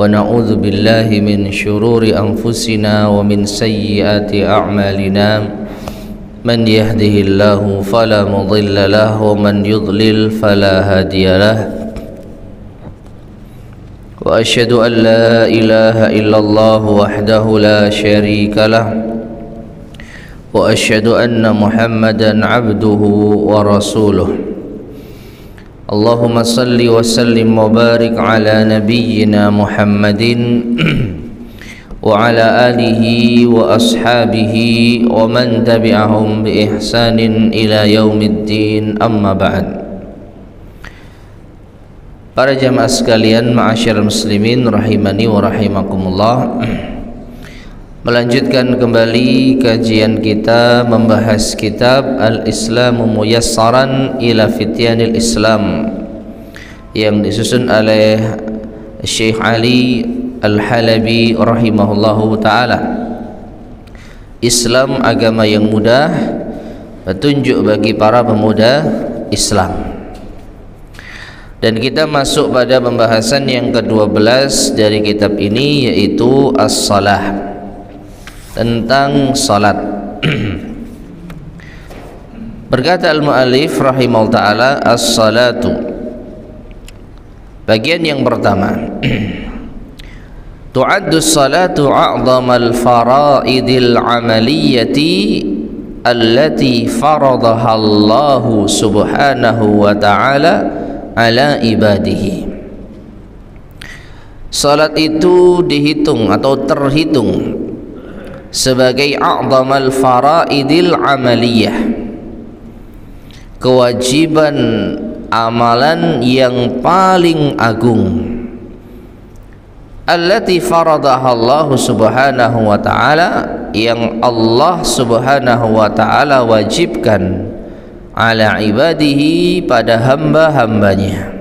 ونعوذ بالله من شرور أنفسنا ومن سيئات أعمالنا من يهده الله فلا مضل له ومن يضلل فلا هادي له وأشهد أن لا إله إلا الله وحده لا شريك له وأشهد أن محمدا عبده ورسوله اللهم صل وسلم وبارك على نبينا محمد وعلى آله وأصحابه ومن تبعهم بإحسان إلى يوم الدين أما بعد. Para jamaah sekalian, ma'asyiral muslimin rahimani wa rahimakumullah. Melanjutkan kembali kajian kita membahas kitab Al-Islamu Muyassaran ila Fityanil Islam yang disusun oleh Syekh Ali Al-Halabi rahimahullahu ta'ala. Islam agama yang mudah, petunjuk bagi para pemuda Islam. Dan kita masuk pada pembahasan yang ke-12 dari kitab ini, yaitu as-salah, tentang salat. Berkata al-mu'allif rahimahullah ta'ala, as-salatu, bagian yang pertama, tu'addu as-salatu a'zamal fara'idil amaliyati allati faradaha Allah subhanahu wa ta'ala ala ibadihi. Salat itu dihitung atau terhitung sebagai a'zamal faraidil amaliyah, kewajiban amalan yang paling agung, allati faradaha Allah subhanahu wa ta'ala, yang Allah subhanahu wa ta'ala wajibkan ala ibadihi, pada hamba-hambanya.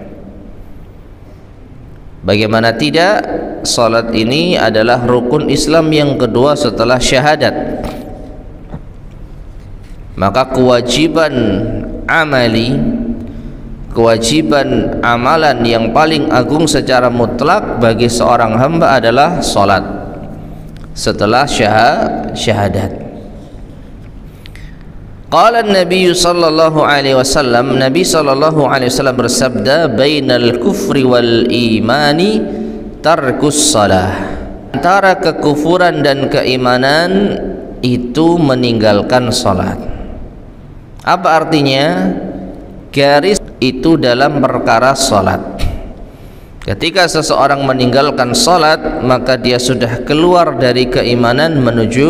Bagaimana tidak, salat ini adalah rukun Islam yang kedua setelah syahadat. Maka kewajiban amali, kewajiban amalan yang paling agung secara mutlak bagi seorang hamba adalah salat setelah syahadat. Qala an-nabiy sallallahu alaihi wasallam, Nabi sallallahu alaihi wasallam bersabda, bainal kufri wal imani tarkus salah, antara kekufuran dan keimanan itu meninggalkan salat. Apa artinya? Garis itu dalam perkara salat. Ketika seseorang meninggalkan salat, maka dia sudah keluar dari keimanan menuju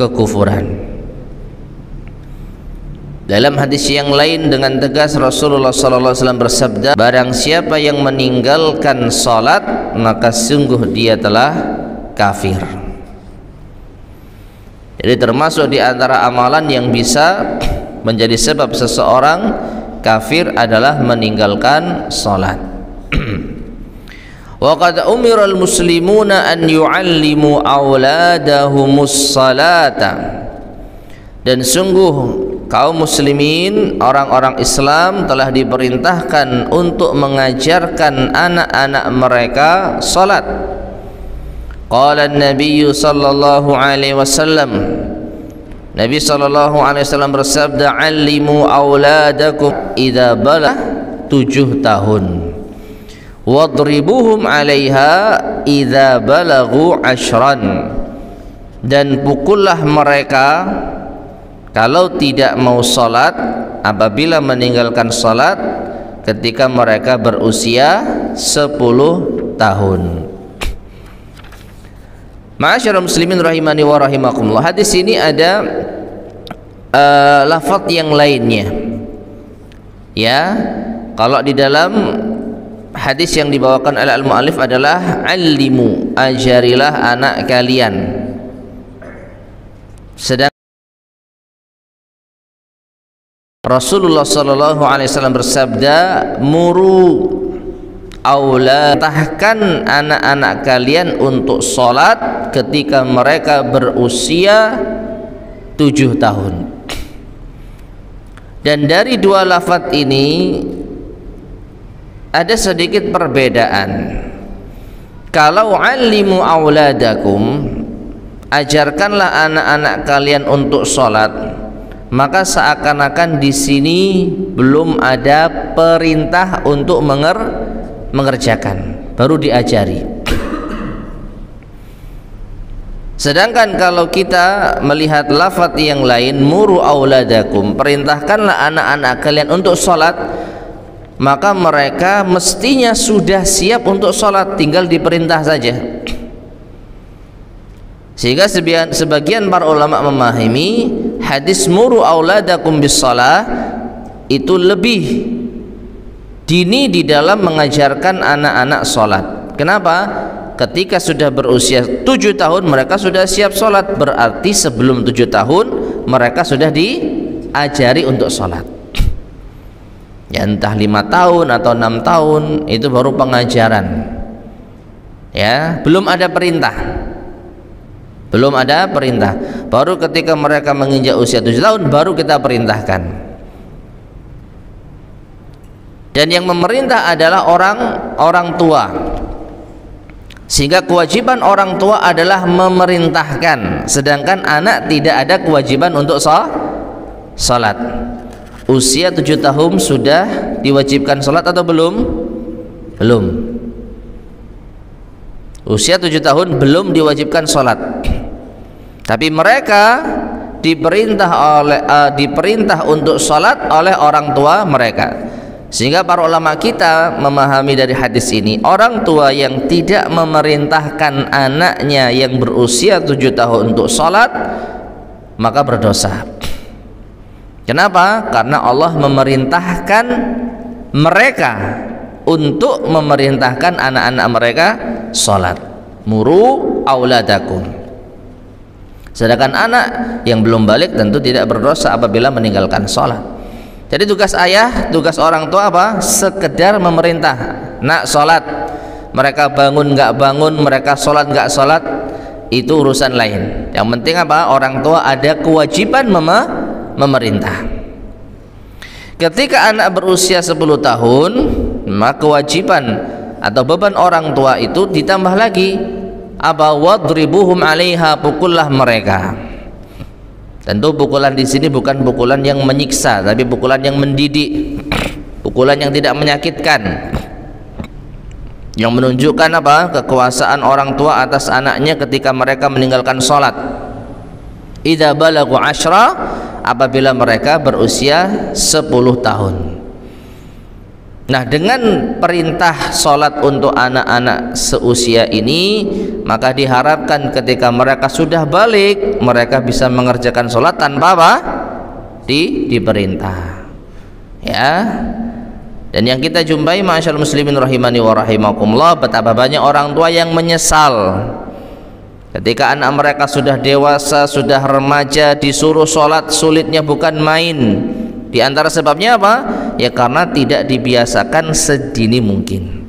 kekufuran. Dalam hadis yang lain dengan tegas Rasulullah sallallahu alaihi wasallam bersabda, barang siapa yang meninggalkan salat, maka sungguh dia telah kafir. Jadi termasuk di antara amalan yang bisa menjadi sebab seseorang kafir adalah meninggalkan salat. Wa qad umira al-muslimuna an yu'allimu auladahumus salata, dan sungguh kaum muslimin, orang-orang Islam telah diperintahkan untuk mengajarkan anak-anak mereka salat. Qala an-nabiy sallallahu alaihi wasallam, Nabi sallallahu alaihi wasallam bersabda, "Allimu auladakum idza balagha 7 tahun, wadribuhum 'alaiha idza balaghu 10, dan pukullah mereka kalau tidak mau salat, apabila meninggalkan salat ketika mereka berusia 10 tahun. Ma'asyiral muslimin rahimani wa rahimakumullah. Hadis ini ada lafaz yang lainnya. Ya, kalau di dalam hadis yang dibawakan oleh al-mu'allif adalah allimu, ajarilah anak kalian. Sedang Rasulullah sallallahu alaihi wasallam bersabda, muru aulatahkan anak-anak kalian untuk salat ketika mereka berusia 7 tahun. Dan dari dua lafaz ini ada sedikit perbedaan. kalau alimu auladakum, ajarkanlah anak-anak kalian untuk sholat, maka seakan-akan di sini belum ada perintah untuk mengerjakan, baru diajari. Sedangkan kalau kita melihat lafaz yang lain, muru auladakum, perintahkanlah anak-anak kalian untuk sholat, maka mereka mestinya sudah siap untuk sholat, tinggal diperintah saja. Sehingga sebagian para ulama memahami hadis muru auladakum bis shalah itu lebih dini di dalam mengajarkan anak-anak sholat. Kenapa? Ketika sudah berusia 7 tahun mereka sudah siap sholat, berarti sebelum 7 tahun mereka sudah diajari untuk sholat. Ya, entah 5 tahun atau 6 tahun itu baru pengajaran. Ya, belum ada perintah. Belum ada perintah. Baru ketika mereka menginjak usia 7 tahun baru kita perintahkan. Dan yang memerintah adalah orang tua. Sehingga kewajiban orang tua adalah memerintahkan, sedangkan anak tidak ada kewajiban untuk sholat. Usia 7 tahun sudah diwajibkan sholat atau belum? Belum. Usia 7 tahun belum diwajibkan sholat. Tapi mereka diperintah untuk sholat oleh orang tua mereka. Sehingga para ulama kita memahami dari hadis ini, orang tua yang tidak memerintahkan anaknya yang berusia 7 tahun untuk sholat, maka berdosa. Kenapa? Karena Allah memerintahkan mereka untuk memerintahkan anak-anak mereka sholat. Muru auladakum. Sedangkan anak yang belum balik tentu tidak berdosa apabila meninggalkan sholat. Jadi tugas ayah, tugas orang tua apa? Sekedar memerintah, nak sholat. Mereka bangun nggak bangun, mereka sholat nggak sholat, itu urusan lain. Yang penting apa? Orang tua ada kewajiban memerintah. Ketika anak berusia 10 tahun, maka kewajiban atau beban orang tua itu ditambah lagi. Apa? Wadribuhum 'alaiha, pukullah mereka. Tentu pukulan di sini bukan pukulan yang menyiksa, tapi pukulan yang mendidik, pukulan yang tidak menyakitkan, yang menunjukkan apa? Kekuasaan orang tua atas anaknya ketika mereka meninggalkan sholat. Idza balagu 10, apabila mereka berusia 10 tahun. Nah, dengan perintah sholat untuk anak-anak seusia ini, maka diharapkan ketika mereka sudah balik, mereka bisa mengerjakan sholat tanpa apa? Diperintah. Ya. Dan yang kita jumpai, ma'asyarul muslimin rahimani wa rahimakumullah, betapa banyak orang tua yang menyesal ketika anak mereka sudah dewasa, sudah remaja, disuruh sholat sulitnya bukan main. Di antara sebabnya apa? Ya karena tidak dibiasakan sedini mungkin.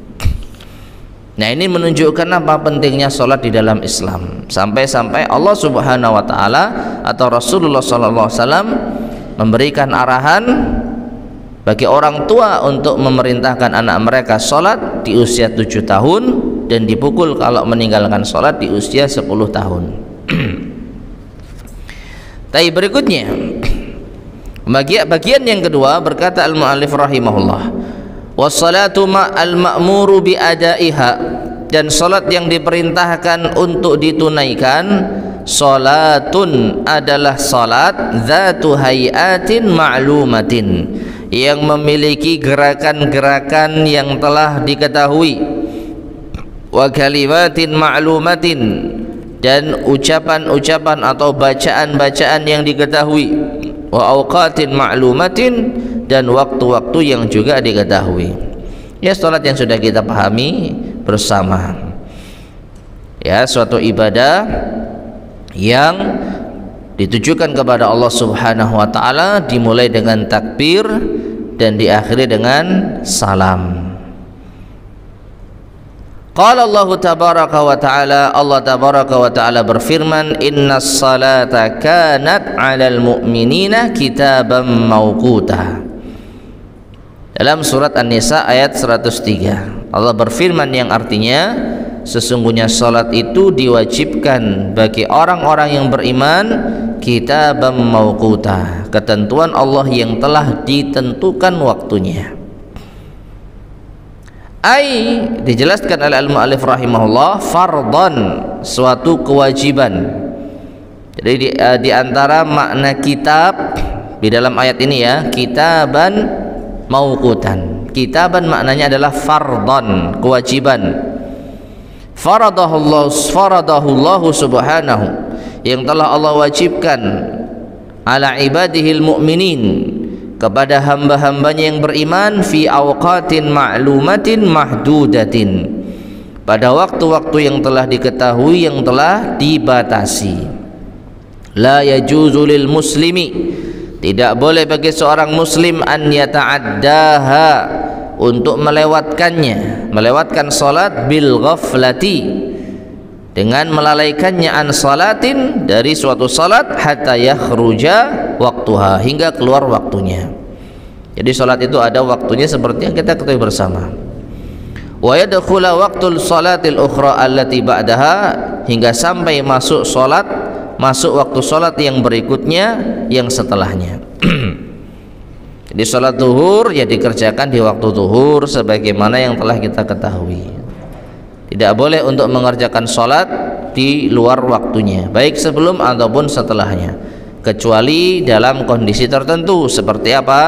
Nah, ini menunjukkan apa pentingnya sholat di dalam Islam. Sampai-sampai Allah Subhanahu wa taala atau Rasulullah sallallahu alaihi wasallam memberikan arahan bagi orang tua untuk memerintahkan anak mereka sholat di usia 7 tahun dan dipukul kalau meninggalkan sholat di usia 10 tahun. Tapi berikutnya, bagian yang kedua, berkata al-mu'allif rahimahullah, wassalatu ma'al ma'muru bi'adaiha, dan salat yang diperintahkan untuk ditunaikan, salatun adalah salat zatu hayatin ma'lumatin, yang memiliki gerakan-gerakan yang telah diketahui, wa kalimatin ma'lumatin, dan ucapan-ucapan atau bacaan-bacaan yang diketahui, wa awqatin ma'lumatin, dan waktu-waktu yang juga diketahui. Ya, salat yang sudah kita pahami bersama, ya, suatu ibadah yang ditujukan kepada Allah Subhanahu wa taala, dimulai dengan takbir dan diakhiri dengan salam. Qala Allah tabaraka wa ta'ala, Allah tabaraka wa ta'ala berfirman, innas salata kanat 'alal mu'minina kitaban mawquta. Dalam surat An-Nisa ayat 103, Allah berfirman yang artinya, sesungguhnya salat itu diwajibkan bagi orang-orang yang beriman kitaban mauquta, ketentuan Allah yang telah ditentukan waktunya. Ai dijelaskan oleh al-mu'allif rahimahullah fardhan, suatu kewajiban. Jadi di antara makna kitab di dalam ayat ini ya, kitaban mauqutan. Kitaban maknanya adalah fardhan, kewajiban. Faradahullahu subhanahu, yang telah Allah wajibkan ala ibadihil mu'minin, kepada hamba-hambanya yang beriman, fi awqatin ma'lumatin mahdudatin, pada waktu-waktu yang telah diketahui, yang telah dibatasi. La yajuzu lil muslimi, tidak boleh bagi seorang muslim an yata'addaha, untuk melewatkannya, melewatkan salat bil ghaflati, dengan melalaikannya an salatin, dari suatu salat, hatta yakhruja waktuha, hingga keluar waktunya. Jadi salat itu ada waktunya seperti yang kita ketahui bersama. Wa yadkhula waqtul salatil ukhra allati ba'daha, hingga sampai masuk salat, masuk waktu salat yang berikutnya, yang setelahnya. Jadi salat zuhur ya dikerjakan di waktu zuhur sebagaimana yang telah kita ketahui. Tidak boleh untuk mengerjakan sholat di luar waktunya, baik sebelum ataupun setelahnya, kecuali dalam kondisi tertentu. Seperti apa?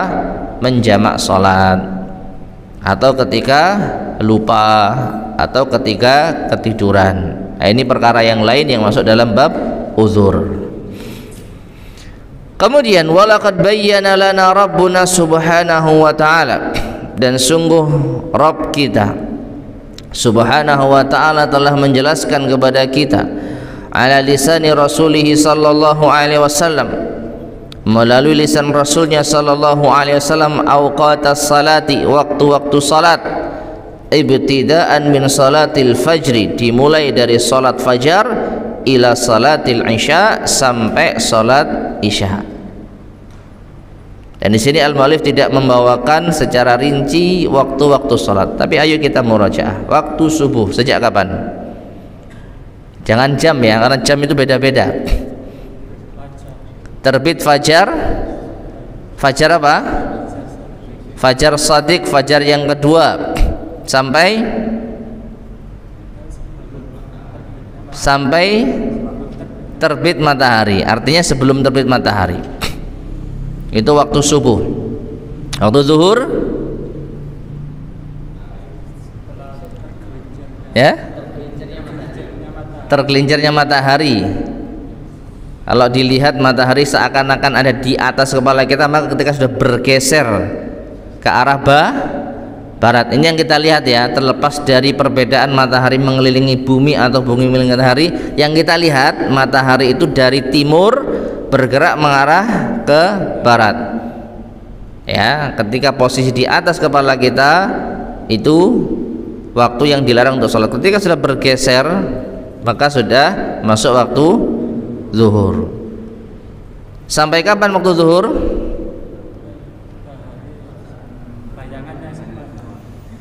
Menjamak sholat, atau ketika lupa, atau ketika ketiduran. Nah, ini perkara yang lain yang masuk dalam bab uzur. Kemudian walaqad bayyana lana rabbuna subhanahu wa ta'ala, dan sungguh Rabb kita subhanahu wa ta'ala telah menjelaskan kepada kita ala lisani rasulih sallallahu alaihi wasallam, melalui lisan rasulnya sallallahu alaihi wasallam, awqatas salati, waktu-waktu salat, ibtidaan min salatil fajri, dimulai dari salat fajar, ila salatil isya, sampai salat isya. Dan di sini al-mu'allif tidak membawakan secara rinci waktu-waktu salat, tapi ayo kita murajaah. Waktu subuh sejak kapan? Jangan jam ya, karena jam itu beda-beda. Terbit fajar, fajar apa? Fajar shadiq, fajar yang kedua, sampai terbit matahari, artinya sebelum terbit matahari. Itu waktu subuh. Waktu zuhur ya, tergelincirnya matahari. Kalau dilihat matahari seakan-akan ada di atas kepala kita, maka ketika sudah bergeser ke arah barat, ini yang kita lihat ya, terlepas dari perbedaan matahari mengelilingi bumi atau bumi mengelilingi matahari, yang kita lihat matahari itu dari timur bergerak mengarah ke barat. Ya, ketika posisi di atas kepala kita itu waktu yang dilarang untuk sholat. Ketika sudah bergeser, maka sudah masuk waktu zuhur. Sampai kapan waktu zuhur?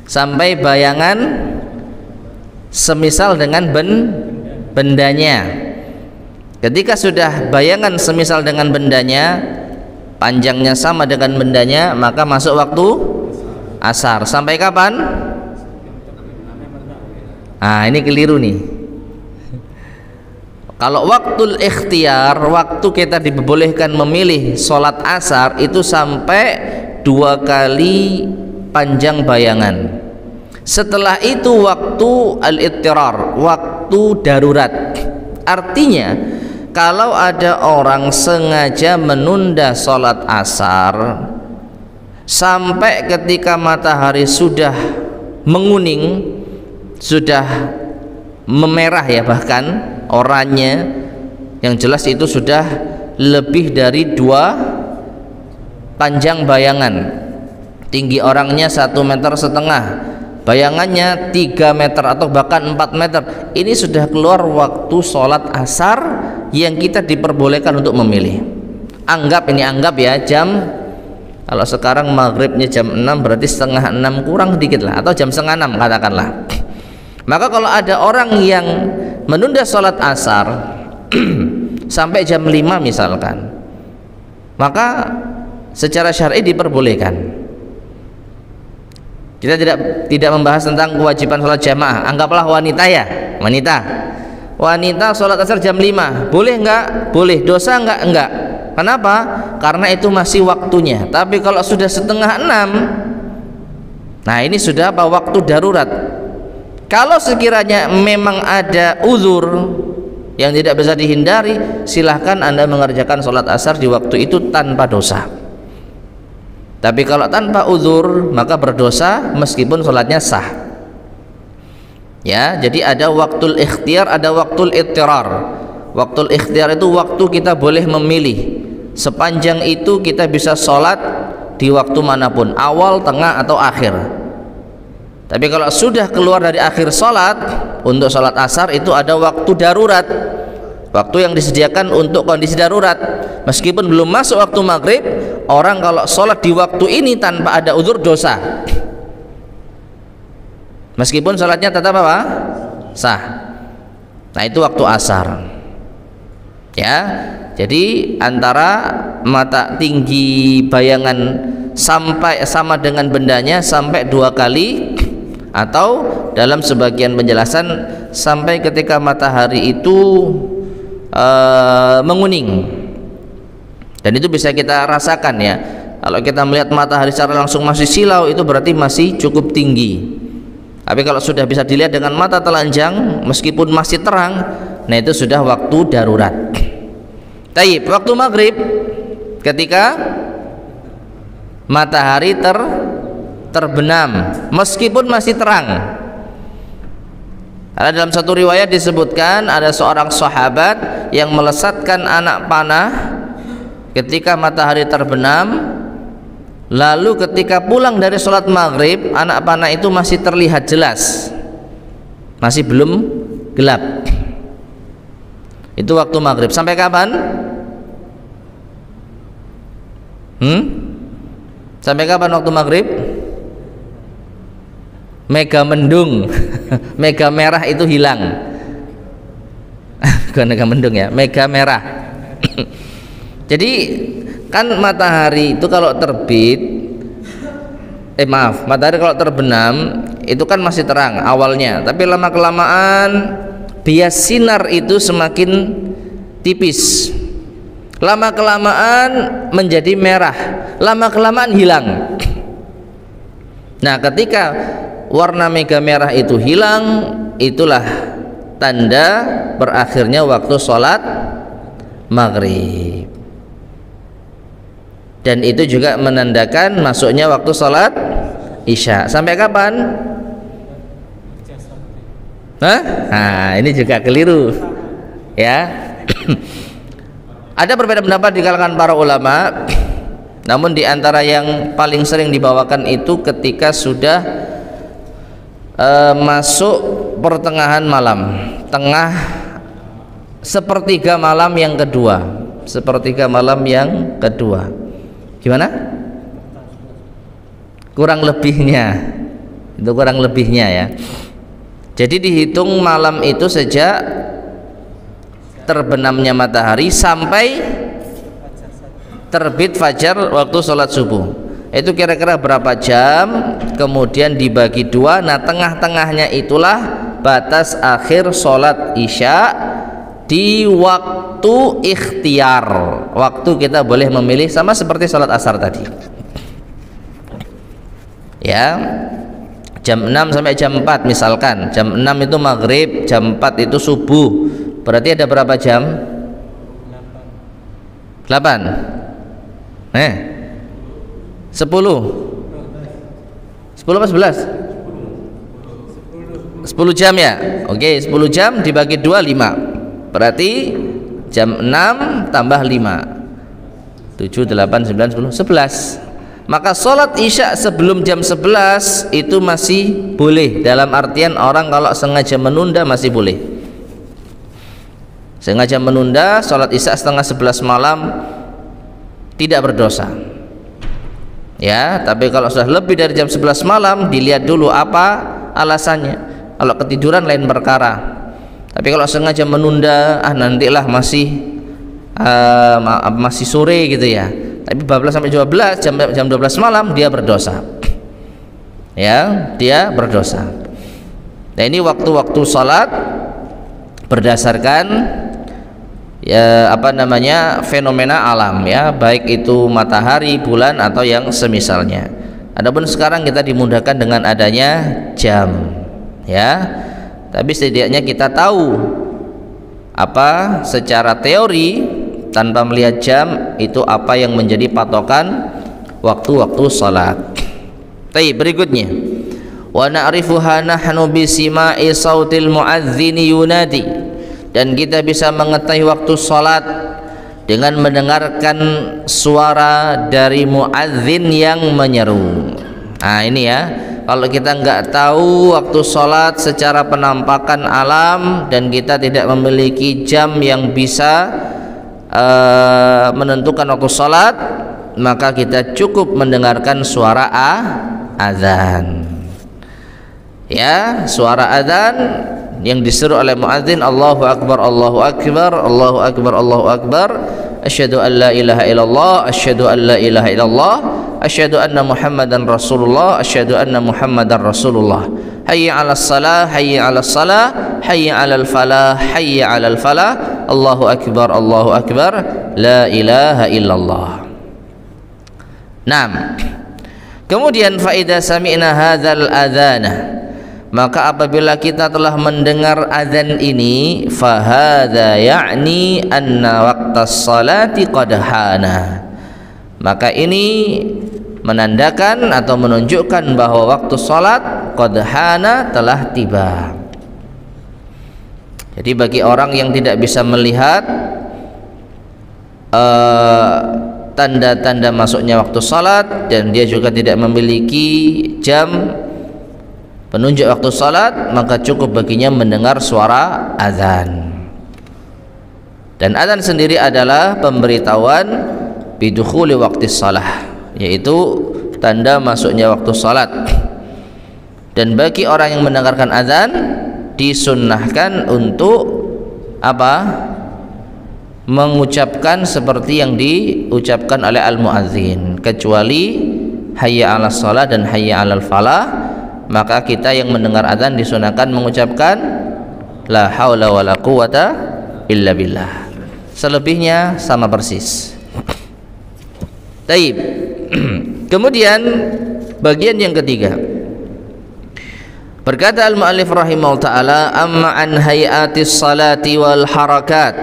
Sampai bayangan semisal dengan bendanya. Ketika sudah bayangan semisal dengan bendanya, panjangnya sama dengan bendanya, maka masuk waktu asar. Sampai kapan? Ah, ini keliru nih. Kalau waktul ikhtiar, waktu kita diperbolehkan memilih sholat asar, itu sampai 2 kali panjang bayangan. Setelah itu waktu al-ittirar, waktu darurat. Artinya kalau ada orang sengaja menunda sholat asar sampai ketika matahari sudah menguning, sudah memerah ya, bahkan oranye, yang jelas itu sudah lebih dari 2 panjang bayangan. Tinggi orangnya 1,5 meter, bayangannya 3 meter atau bahkan 4 meter. Ini sudah keluar waktu sholat asar yang kita diperbolehkan untuk memilih. Anggap ya jam, kalau sekarang maghribnya jam 6, berarti setengah 6 kurang sedikit lah, atau jam setengah 6 katakanlah. Maka kalau ada orang yang menunda sholat asar sampai jam 5 misalkan, maka secara syar'i diperbolehkan. Kita tidak membahas tentang kewajiban sholat jamaah. Anggaplah wanita ya, wanita sholat asar jam 5, boleh enggak? Boleh. Dosa enggak? Enggak. Kenapa? Karena itu masih waktunya. Tapi kalau sudah setengah 6, nah ini sudah apa? Waktu darurat. Kalau sekiranya memang ada uzur yang tidak bisa dihindari, silahkan Anda mengerjakan sholat asar di waktu itu tanpa dosa. Tapi kalau tanpa uzur maka berdosa meskipun sholatnya sah. Ya, jadi ada waktul ikhtiar, ada waktul ittirar. Waktul ikhtiar itu waktu kita boleh memilih. Sepanjang itu kita bisa sholat di waktu manapun, awal, tengah atau akhir. Tapi kalau sudah keluar dari akhir sholat, untuk sholat asar itu ada waktu darurat, waktu yang disediakan untuk kondisi darurat. Meskipun belum masuk waktu maghrib, orang kalau sholat di waktu ini tanpa ada uzur dosa, meskipun sholatnya tetap apa? Sah. Nah itu waktu asar. Ya, jadi antara mata tinggi bayangan sampai sama dengan bendanya sampai 2 kali, atau dalam sebagian penjelasan sampai ketika matahari itu menguning. Dan itu bisa kita rasakan ya. Kalau kita melihat matahari secara langsung masih silau, itu berarti masih cukup tinggi. Tapi kalau sudah bisa dilihat dengan mata telanjang meskipun masih terang, nah itu sudah waktu darurat. Taib, waktu maghrib ketika matahari terbenam meskipun masih terang. Ada dalam satu riwayat disebutkan ada seorang sahabat yang melesatkan anak panah ketika matahari terbenam, lalu ketika pulang dari sholat maghrib anak panah itu masih terlihat jelas, masih belum gelap. Itu waktu maghrib. Sampai kapan? Sampai kapan waktu maghrib? Mega mendung mega merah itu hilang. Bukan mega mendung ya, mega merah. Jadi kan matahari itu kalau terbit, matahari kalau terbenam itu kan masih terang awalnya, tapi lama kelamaan bias sinar itu semakin tipis, lama kelamaan menjadi merah, lama kelamaan hilang. Nah ketika warna mega merah itu hilang, itulah tanda berakhirnya waktu sholat maghrib. Dan itu juga menandakan masuknya waktu sholat isya. Sampai kapan? Nah ini juga keliru ya. Ada berbeda pendapat di kalangan para ulama, namun di antara yang paling sering dibawakan itu ketika sudah masuk pertengahan malam, sepertiga malam yang kedua. Gimana? Kurang lebihnya ya. Jadi dihitung malam itu sejak terbenamnya matahari sampai terbit fajar waktu sholat subuh. Itu kira-kira berapa jam, kemudian dibagi 2. Nah tengah-tengahnya itulah batas akhir sholat isya di waktu ikhtiar, waktu kita boleh memilih, sama seperti sholat asar tadi ya. Jam 6 sampai jam 4 misalkan, jam 6 itu maghrib, jam 4 itu subuh, berarti ada berapa jam? 8 10 apa 11? 10 jam ya. Oke, 10 jam dibagi 2 5. Berarti jam 6 tambah 5 7, 8, 9, 10, 11. Maka sholat isya sebelum jam 11 itu masih boleh. Dalam artian orang kalau sengaja menunda masih boleh. Sengaja menunda sholat isya setengah 11 malam tidak berdosa ya. Tapi kalau sudah lebih dari jam 11 malam, dilihat dulu apa alasannya. Kalau ketiduran lain perkara. Tapi kalau sengaja menunda, nantilah masih sore gitu ya. Tapi 12 sampai 12 jam 12 malam dia berdosa. Ya, dia berdosa. Nah, ini waktu-waktu salat berdasarkan fenomena alam ya, baik itu matahari, bulan atau yang semisalnya. Adapun sekarang kita dimudahkan dengan adanya jam ya. Tapi setidaknya kita tahu secara teori tanpa melihat jam itu apa yang menjadi patokan waktu-waktu salat. Baik, berikutnya wa na'rifuha nahnu bisima'i sautil muadzini yunadi, dan kita bisa mengetahui waktu salat dengan mendengarkan suara dari muadzin yang menyeru. Nah, ini ya, kalau kita nggak tahu waktu salat secara penampakan alam dan kita tidak memiliki jam yang bisa menentukan waktu salat, maka kita cukup mendengarkan suara azan. Ya, suara azan yang diseru oleh muadzin, Allahu akbar, Allahu akbar, Allahu akbar, Allahu akbar, asyhadu an la ilaha illallah, asyhadu an la ilaha illallah, asyhadu anna muhammadan rasulullah, asyhadu anna muhammadan rasulullah, hayya 'alas salah, hayya 'alas salah, hayya 'alal falah, hayya 'alal falah, Allahu akbar, Allahu akbar, la ilaha illallah. Naam. Kemudian fa idza sami'na hadzal adzana, maka apabila kita telah mendengar azan ini, fahadha ya'ni anna waqtas salati qad hana, maka ini menandakan atau menunjukkan bahwa waktu salat qad hana, telah tiba. Jadi bagi orang yang tidak bisa melihat tanda-tanda masuknya waktu salat dan dia juga tidak memiliki jam penunjuk waktu salat, maka cukup baginya mendengar suara azan. Dan azan sendiri adalah pemberitahuan bidukhuli waktu salah, yaitu tanda masuknya waktu salat. Dan bagi orang yang mendengarkan azan disunnahkan untuk mengucapkan seperti yang diucapkan oleh al-muadzin, kecuali hayya 'alas shalah dan hayya 'alal falah, maka kita yang mendengar azan disunahkan mengucapkan la haula wala quwata illa billah. Selebihnya sama persis. Taib. Kemudian bagian yang ketiga, berkata al-muallif rahimahullah ta'ala, amma an hayatis salati wal harakat,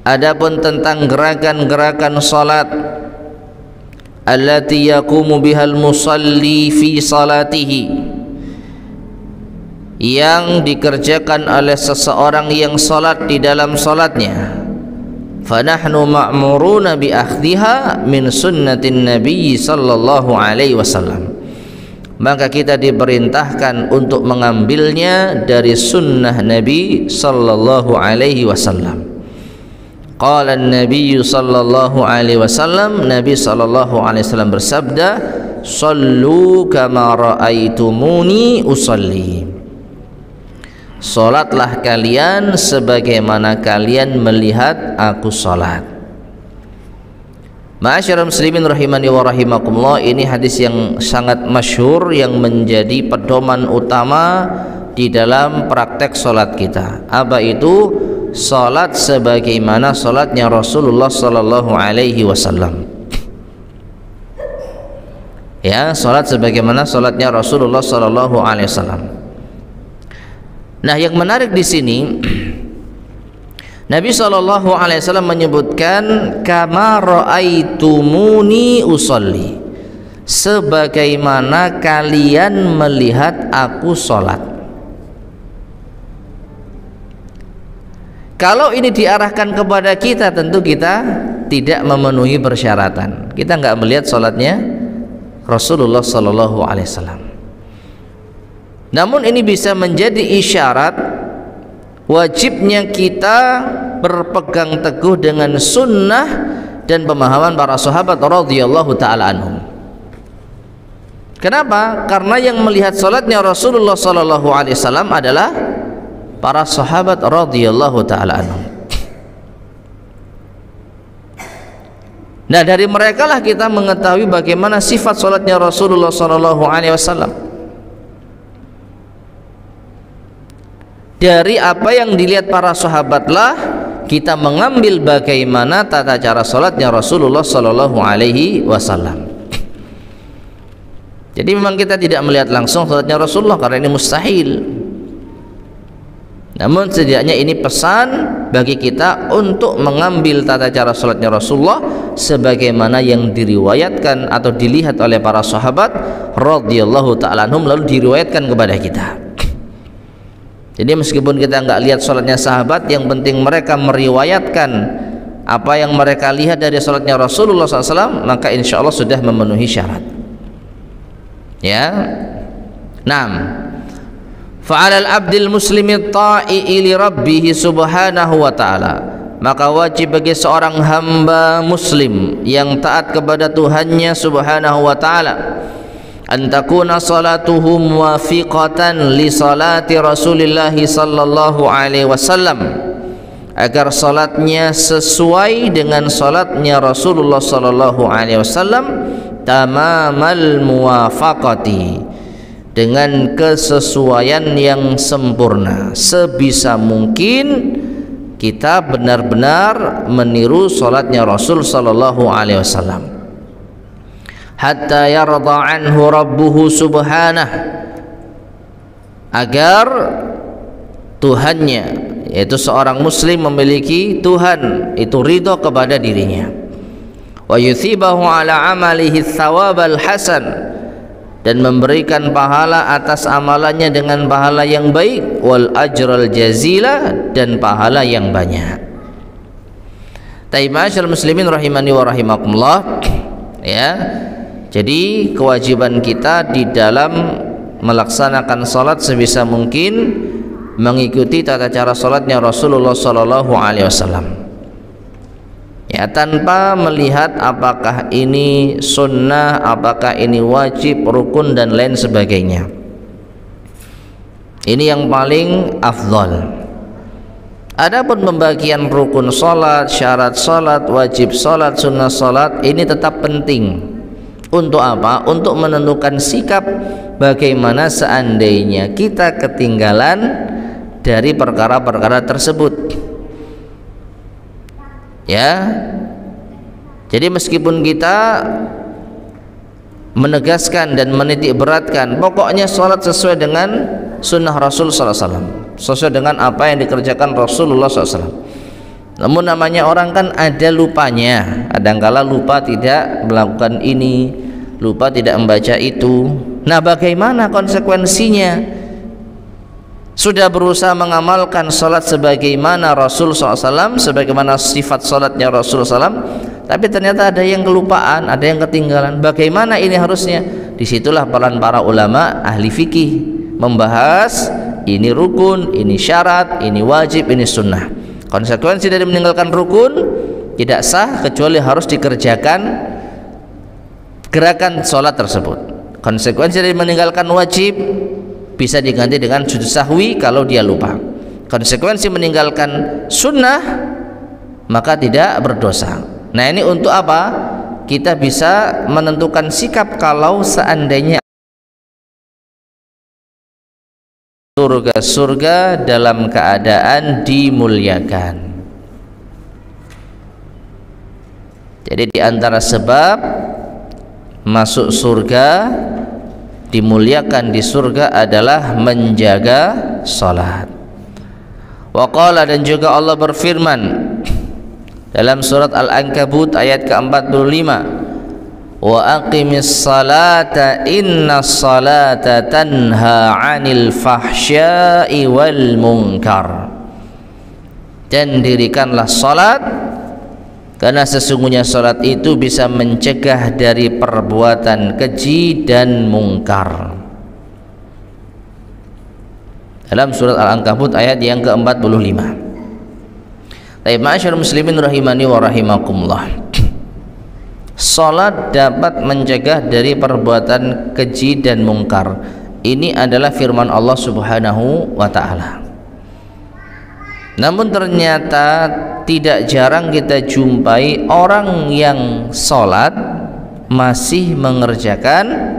adapun tentang gerakan-gerakan salat allati yaqumu bihal musalli fi salatihi, yang dikerjakan oleh seseorang yang salat di dalam salatnya, fanahnu ma'muruna bi akhdhiha min sunnatin nabiy sallallahu alaihi wasallam, maka kita diperintahkan untuk mengambilnya dari sunnah Nabi sallallahu alaihi wasallam. Qala an-nabiy sallallahu alaihi wasallam, Nabi sallallahu alaihi wasallam bersabda, sallu kama raaitumuni usalli, salatlah kalian sebagaimana kalian melihat aku salat. Ma'asyiral muslimin rahimani wa rahimakumullah, ini hadis yang sangat masyhur yang menjadi pedoman utama di dalam praktek salat kita. Apa itu? Salat sebagaimana salatnya Rasulullah sallallahu alaihi wasallam. Ya, salat sebagaimana salatnya Rasulullah sallallahu alaihi wasallam. Nah, yang menarik di sini, Nabi sallallahu alaihi wasallam menyebutkan kama raaitumuni usolli, sebagaimana kalian melihat aku salat. Kalau ini diarahkan kepada kita, tentu kita tidak memenuhi persyaratan. Kita nggak melihat salatnya Rasulullah sallallahu alaihi wasallam. Namun ini bisa menjadi isyarat wajibnya kita berpegang teguh dengan sunnah dan pemahaman para sahabat radhiyallahu taala anhum. Kenapa? Karena yang melihat salatnya Rasulullah sallallahu alaihi wasallam adalah para sahabat radhiyallahu taala anhum. Nah, dari mereka lah kita mengetahui bagaimana sifat salatnya Rasulullah sallallahu alaihi wasallam. Dari apa yang dilihat para sahabatlah kita mengambil bagaimana tata cara salatnya Rasulullah sallallahu alaihi wasallam. Jadi memang kita tidak melihat langsung salatnya Rasulullah karena ini mustahil. Namun setidaknya ini pesan bagi kita untuk mengambil tata cara salatnya Rasulullah sebagaimana yang diriwayatkan atau dilihat oleh para sahabat radhiyallahu ta'ala anhum lalu diriwayatkan kepada kita. Jadi meskipun kita nggak lihat salatnya sahabat, yang penting mereka meriwayatkan apa yang mereka lihat dari salatnya Rasulullah SAW, maka insya Allah sudah memenuhi syarat. Ya, 6. Fa'alal abdil muslimi ta'i li rabbih subhanahu wa ta'ala, maka wajib bagi seorang hamba muslim yang taat kepada Tuhannya subhanahu wa ta'ala an takuna salatuhu muwafiqatan li salati Rasulillah sallallahu alaihi wasallam, agar salatnya sesuai dengan salatnya Rasulullah sallallahu alaihi wasallam tamamal muwafaqati, dengan kesesuaian yang sempurna. Sebisa mungkin kita benar-benar meniru salatnya Rasul sallallahu alaihi wasallam. Hatta yarda anhu rabbuhu subhanah, agar Tuhannya, yaitu seorang muslim memiliki Tuhan itu ridho kepada dirinya. Wa yuthibahu ala amalihi thawabal hasan, dan memberikan pahala atas amalannya dengan pahala yang baik, wal ajral jazila, dan pahala yang banyak. Taib ma'asyiral muslimin rahimani wa rahimakumullah. Ya, jadi kewajiban kita di dalam melaksanakan salat sebisa mungkin mengikuti tata cara salatnya Rasulullah sallallahu alaihi wasallam. Ya, tanpa melihat apakah ini sunnah, apakah ini wajib, rukun, dan lain sebagainya. Ini yang paling afdal. Adapun pembagian rukun salat, syarat salat, wajib salat, sunnah salat, ini tetap penting. Untuk apa? Untuk menentukan sikap bagaimana seandainya kita ketinggalan dari perkara-perkara tersebut. Ya, jadi meskipun kita menegaskan dan menitik beratkan pokoknya sholat sesuai dengan sunnah Rasul SAW, sesuai dengan apa yang dikerjakan Rasulullah SAW, namun namanya orang kan ada lupanya, kadangkala lupa tidak melakukan ini, lupa tidak membaca itu. Nah, bagaimana konsekuensinya? Sudah berusaha mengamalkan salat sebagaimana Rasul SAW, sebagaimana sifat salatnya Rasul SAW, tapi ternyata ada yang kelupaan, ada yang ketinggalan. Bagaimana ini harusnya? Disitulah peran para ulama ahli fikih membahas ini rukun, ini syarat, ini wajib, ini sunnah. Konsekuensi dari meninggalkan rukun tidak sah kecuali harus dikerjakan gerakan salat tersebut. Konsekuensi dari meninggalkan wajib bisa diganti dengan sujud sahwi kalau dia lupa. Konsekuensi meninggalkan sunnah maka tidak berdosa. Nah, ini untuk apa? Kita bisa menentukan sikap kalau seandainya surga-surga dalam keadaan dimuliakan. Jadi di antara sebab masuk surga, dimuliakan di surga adalah menjaga salat. Wa qala, dan juga Allah berfirman dalam surat Al-Ankabut ayat ke-45, wa aqimis salata innas salata tanha 'anil fahsya'i wal munkar, dan dirikanlah salat karena sesungguhnya salat itu bisa mencegah dari perbuatan keji dan mungkar. Dalam surat Al-Ankabut ayat yang ke-45. Baik, ma'asyiral muslimin rahimani wa rahimakumullah. salat dapat mencegah dari perbuatan keji dan mungkar. Ini adalah firman Allah Subhanahu wa taala. Namun ternyata tidak jarang kita jumpai orang yang salat masih mengerjakan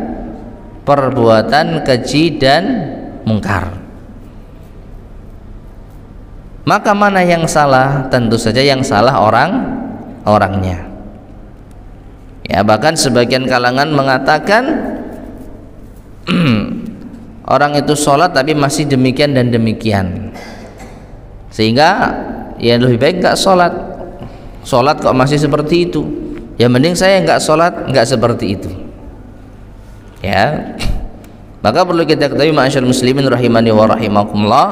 perbuatan keji dan mungkar. Maka mana yang salah? Tentu saja yang salah orangnya. Ya, bahkan sebagian kalangan mengatakan orang itu sholat tapi masih demikian dan demikian, sehingga ya lebih baik nggak sholat. Sholat kok masih seperti itu, ya mending saya nggak sholat, nggak seperti itu. Ya, maka perlu kita ketahui ma'asyiral muslimin rahimani wa rahimakumullah,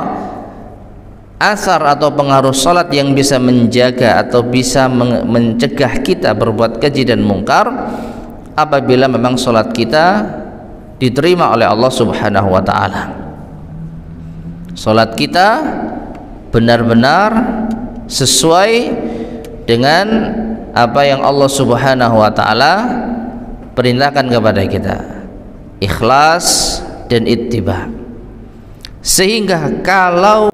asar atau pengaruh sholat yang bisa menjaga atau bisa mencegah kita berbuat keji dan mungkar apabila memang sholat kita diterima oleh Allah Subhanahu wa ta'ala. Sholat kita benar-benar sesuai dengan apa yang Allah Subhanahu wa ta'ala perintahkan kepada kita, ikhlas dan ittiba. Sehingga kalau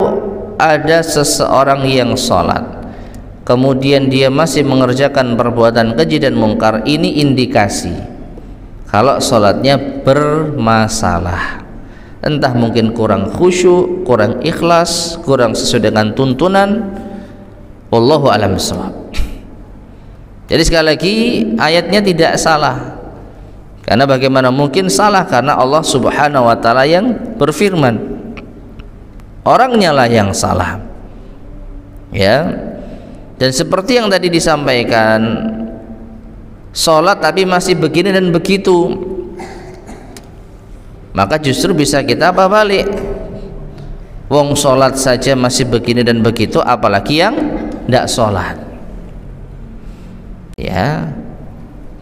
ada seseorang yang sholat kemudian dia masih mengerjakan perbuatan keji dan mungkar, ini indikasi kalau sholatnya bermasalah. Entah mungkin kurang khusyuk, kurang ikhlas, kurang sesuai dengan tuntunan. Wallahu a'lam bishawab. Jadi sekali lagi ayatnya tidak salah, karena bagaimana mungkin salah, karena Allah Subhanahu wa ta'ala yang berfirman, orangnya lah yang salah. Ya, dan seperti yang tadi disampaikan, sholat tapi masih begini dan begitu, maka justru bisa kita apa balik, wong sholat saja masih begini dan begitu, apalagi yang tidak sholat. Ya,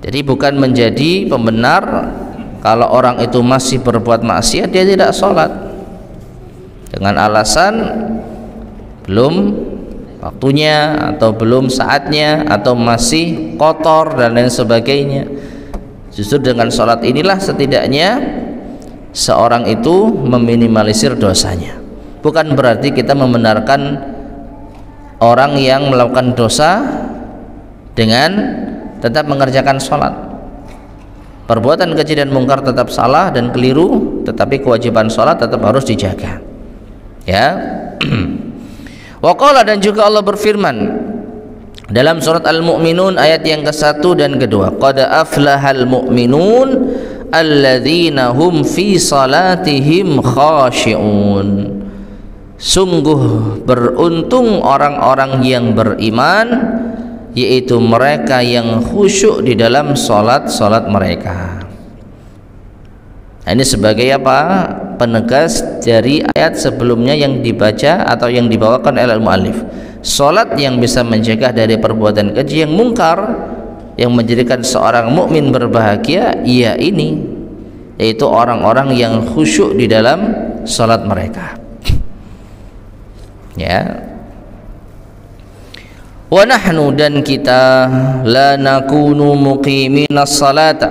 jadi bukan menjadi pembenar kalau orang itu masih berbuat maksiat dia tidak sholat dengan alasan belum waktunya atau belum saatnya atau masih kotor dan lain sebagainya. Justru dengan sholat inilah setidaknya seorang itu meminimalisir dosanya. Bukan berarti kita membenarkan orang yang melakukan dosa dengan tetap mengerjakan sholat. Perbuatan keji dan mungkar tetap salah dan keliru, tetapi kewajiban sholat tetap harus dijaga. Ya. Waqala, dan juga Allah berfirman dalam surat Al-Mu'minun ayat yang ke-1 dan ke-2, qad aflahal mu'minun alladzina hum fi salatihim khashi'un. Sungguh beruntung orang-orang yang beriman, yaitu mereka yang khusyuk di dalam salat-salat mereka. Nah, ini sebagai apa? Penegas dari ayat sebelumnya yang dibaca atau yang dibawakan oleh al-muallif. Salat yang bisa mencegah dari perbuatan keji yang mungkar, yang menjadikan seorang mukmin berbahagia, ia ini, yaitu orang-orang yang khusyuk di dalam salat mereka. Ya. Wa nahnu, dan kita, la nakunu muqiminas salata,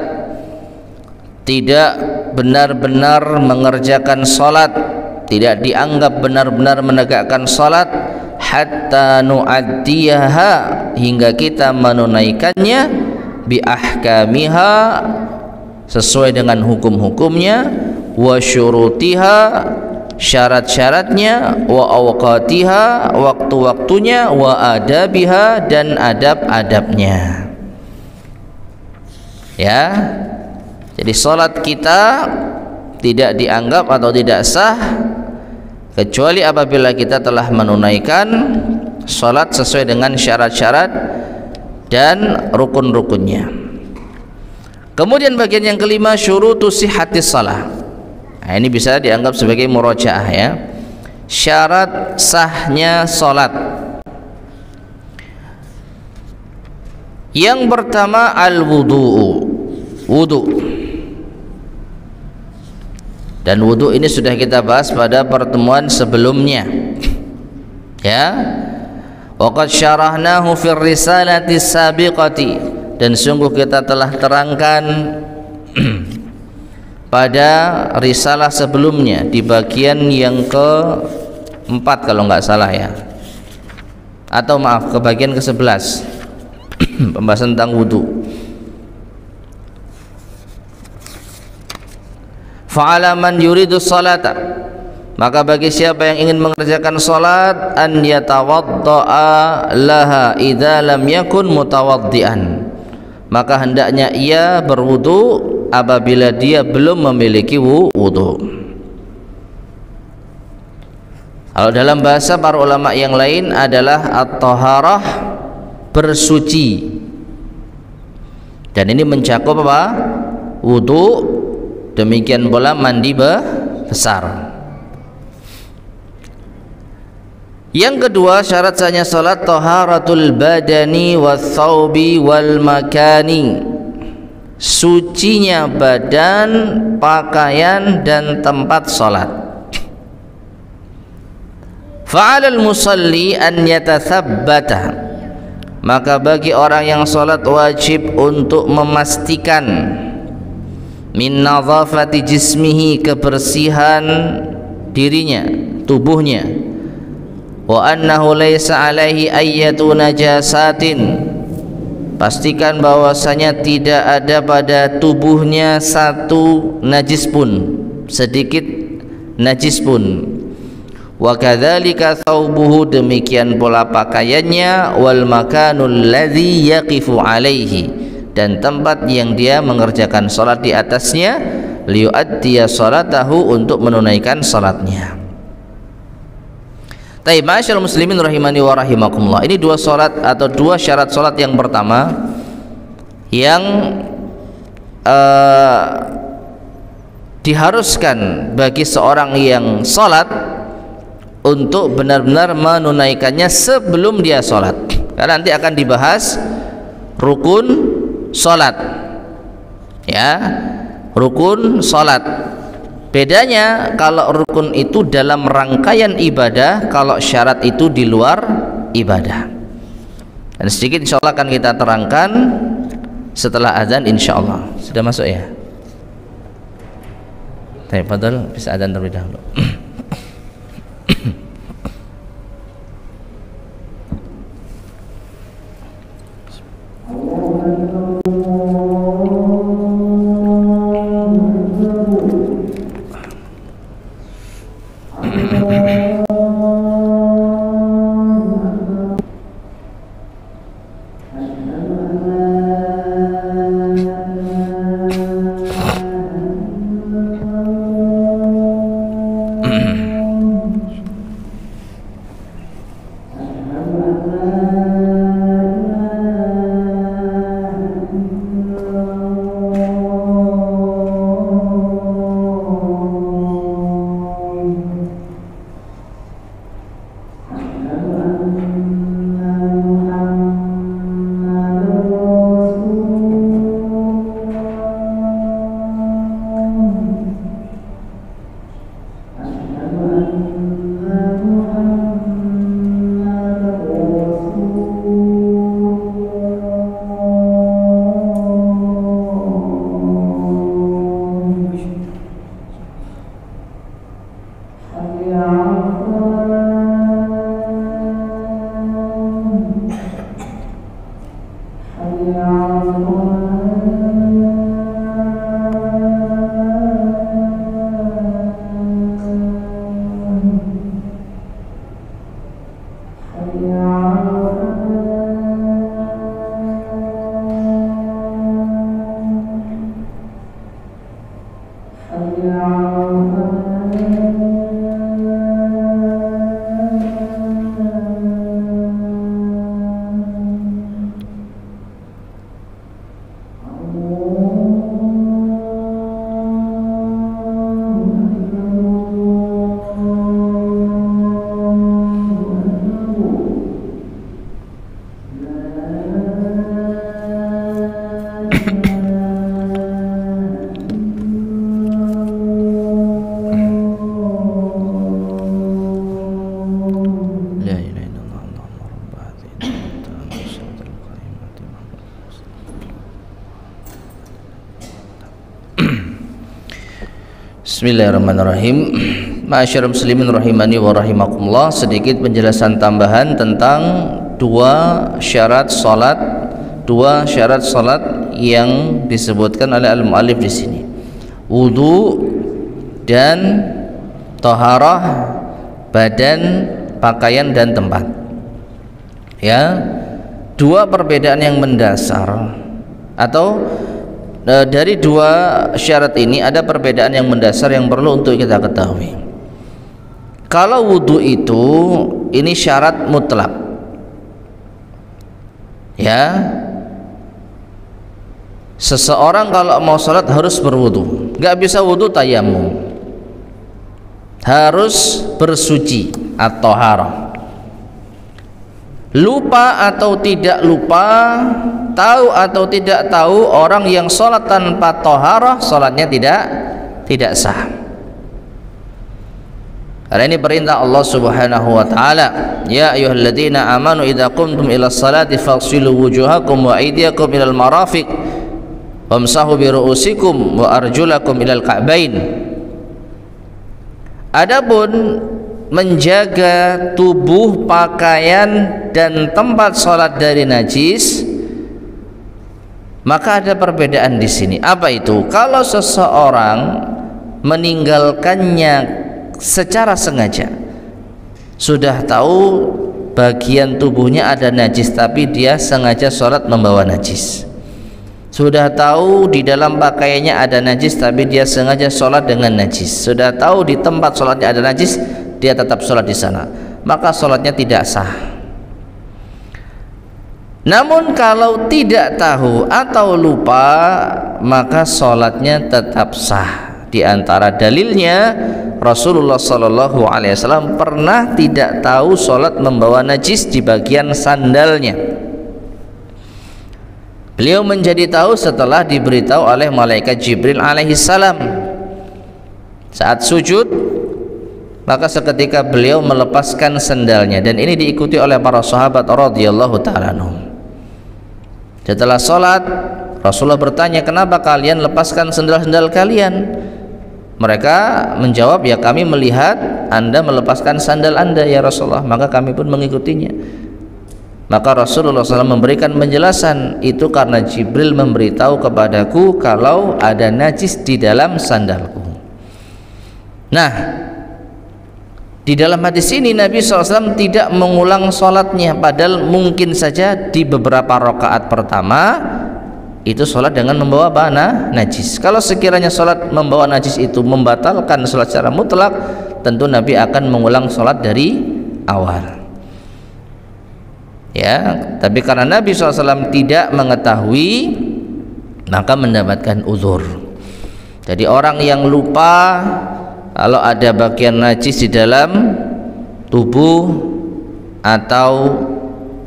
tidak benar-benar mengerjakan salat, tidak dianggap benar-benar menegakkan salat, hatta nu'addiyaha, hingga kita menunaikannya, bi ahkamiha, sesuai dengan hukum-hukumnya, wa syurutiha, syarat-syaratnya, wa awqatiha, waktu-waktunya, wa adabiha, dan adab-adabnya. Ya, jadi salat kita tidak dianggap atau tidak sah kecuali apabila kita telah menunaikan salat sesuai dengan syarat-syarat dan rukun-rukunnya. Kemudian bagian yang kelima, syurutus sihhatis shalah. Nah, ini bisa dianggap sebagai murajaah, ya. Syarat sahnya salat. Yang pertama al-wudu. Wudu. Dan wudu ini sudah kita bahas pada pertemuan sebelumnya. Ya. Waqad syarahnahu fir risalati sabiqati. dan sungguh kita telah terangkan pada risalah sebelumnya di bagian yang ke-4 kalau nggak salah ya, atau maaf ke bagian ke-11 pembahasan tentang wudu. Fa'ala man yuridu salata, maka bagi siapa yang ingin mengerjakan salat, an yatawadda'a laha idza lam yakun mutawaddian, maka hendaknya ia berwudu apabila dia belum memiliki wudu. Kalau dalam bahasa para ulama yang lain adalah at-taharah, bersuci, dan ini mencakup apa? Wudu, demikian pula mandi besar. Yang kedua syarat sahnya salat taharatul badani wathaubi wal makani, sucinya badan, pakaian dan tempat salat. Fa'alal musalli an yatathabbata, maka bagi orang yang salat wajib untuk memastikan min nadhafati jismihi, kebersihan dirinya, tubuhnya, wa annahu laysa alaihi ayyatu najasatin, pastikan bahwasanya tidak ada pada tubuhnya satu najis pun, sedikit najis pun. Wa kadzalika thawbuhu, demikian pula pakaiannya, wal makanul ladzi yaqifu alaihi, dan tempat yang dia mengerjakan salat di atasnya, liyuaddiya salatahu, untuk menunaikan salatnya. Taib, ma'asyiral muslimin rahimani wa rahimakumullah. Ini dua salat atau dua syarat salat yang pertama yang diharuskan bagi seorang yang salat untuk benar-benar menunaikannya sebelum dia salat. Karena nanti akan dibahas rukun salat, ya, rukun salat. Bedanya kalau rukun itu dalam rangkaian ibadah, kalau syarat itu di luar ibadah. Dan sedikit insyaallah akan kita terangkan setelah azan insyaallah. Sudah masuk ya? Baik, fadhal, bisa azan terlebih dahulu. Bismillahirrahmanirrahim. Ma'asyiral muslimin rahimani wa rahimakumullah. Sedikit penjelasan tambahan tentang dua syarat salat yang disebutkan oleh al-muallif di sini. Wudu dan taharah badan, pakaian dan tempat. Ya, dua perbedaan yang mendasar atau dari dua syarat ini ada perbedaan yang mendasar yang perlu untuk kita ketahui. Kalau wudu itu ini syarat mutlak, ya, seseorang kalau mau sholat harus berwudu, nggak bisa wudu tayamum, harus bersuci atau haram. Lupa atau tidak lupa, tahu atau tidak tahu, orang yang sholat tanpa toharah sholatnya tidak sah. Karena ini perintah Allah Subhanahu wa taala, ya ayyuhalladzina amanu idza qumtum ila sholati faghsilu wujuhakum wa aydiyakum ilal marafiq wamsahu bi ru'usikum wa arjulakum ilal ka'bain. Adapun menjaga tubuh, pakaian dan tempat sholat dari najis, maka ada perbedaan di sini. Apa itu? Kalau seseorang meninggalkannya secara sengaja, sudah tahu bagian tubuhnya ada najis tapi dia sengaja sholat membawa najis, sudah tahu di dalam pakaiannya ada najis tapi dia sengaja sholat dengan najis, sudah tahu di tempat sholatnya ada najis, dia tetap sholat di sana, maka sholatnya tidak sah. Namun kalau tidak tahu atau lupa, maka sholatnya tetap sah. Di antara dalilnya, Rasulullah SAW pernah tidak tahu sholat membawa najis di bagian sandalnya. Beliau menjadi tahu setelah diberitahu oleh malaikat Jibril alaihissalam. Saat sujud, maka seketika beliau melepaskan sandalnya, dan ini diikuti oleh para sahabat radhiyallahu ta'ala anhum. Setelah sholat, Rasulullah bertanya, kenapa kalian lepaskan sandal-sandal kalian? Mereka menjawab, ya kami melihat Anda melepaskan sandal Anda ya Rasulullah, maka kami pun mengikutinya. Maka Rasulullah SAW memberikan penjelasan, itu karena Jibril memberitahu kepadaku kalau ada najis di dalam sandalku. Nah, di dalam hadis ini Nabi SAW tidak mengulang sholatnya, padahal mungkin saja di beberapa rakaat pertama itu sholat dengan membawa najis. Kalau sekiranya sholat membawa najis itu membatalkan sholat secara mutlak, tentu Nabi akan mengulang sholat dari awal. Ya, tapi karena Nabi SAW tidak mengetahui, maka mendapatkan uzur. Jadi orang yang lupa kalau ada bagian najis di dalam tubuh atau